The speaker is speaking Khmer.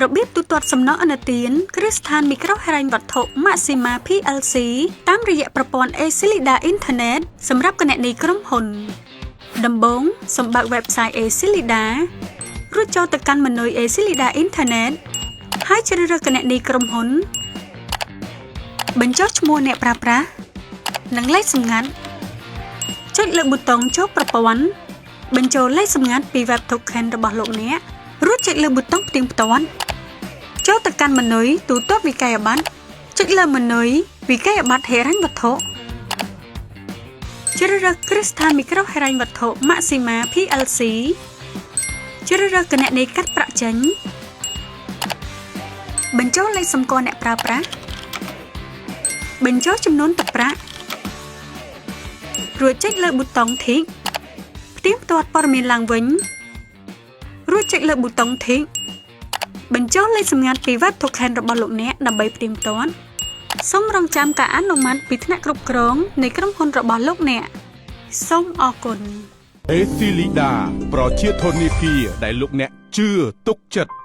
របៀបទូទាត់សំណងឥណទានគ្រឹះស្ថានមីក្រូហិរញ្ញវត្ថុ Maxima PLC តាមរយៈប្រព័ន្ធ Accelida Internet សម្រាប់គណនីក្រុមហ៊ុនដំបូងសម្បើក website Accelida រួចចូលទៅកាន់ម៉ឺនុយ Accelida Internet ហើយជ្រើសរើសគណនីក្រុមហ៊ុនបញ្ចុះឈ្មោះអ្នកប្រើប្រាស់និងលេខសម្ងាត់ចុចលើប៊ូតុងចូលប្រព័ន្ធបញ្ចូលលេខសម្ងាត់ពី web token របស់លោកអ្នករួចចុចលើប៊ូតុងផ្ទៀងផ្ទាត់ចូលទៅកាន់ម៉ឺនុយទូទាត់វិក័យប័ត្រចុចលើម៉ឺនុយវិក័យប័ត្រហិរញ្ញវត្ថុជ្រើសរើសគ្រឹះស្ថានមីក្រូហិរញ្ញវត្ថុ Maxima PLC ជ្រើសរើសគណនីកាត់ប្រាក់ចេញបញ្ចូលលេខសម្គាល់អ្នកប្រើប្រាស់បញ្ចូលចំនួនទឹកប្រាក់រួចចុចលើប៊ូតុង Tick ផ្ទៀងផ្ទាត់ព័ត៌មានឡើងវិញរួចចុចលើប៊ូតុង Tick បញ្ចូលលេខសម្ងាត់ពី Web Token របស់លោកអ្នកដើម្បីផ្ទៀងផ្ទាត់សូមរងចាំការអនុម័តពីថ្នាក់គ្រប់គ្រងនៃក្រុមហ៊ុនរបស់លោកអ្នកសូមអរគុណ Accelida ប្រជាធនាគារដែលលោកអ្នកជឿទុកចិត្ត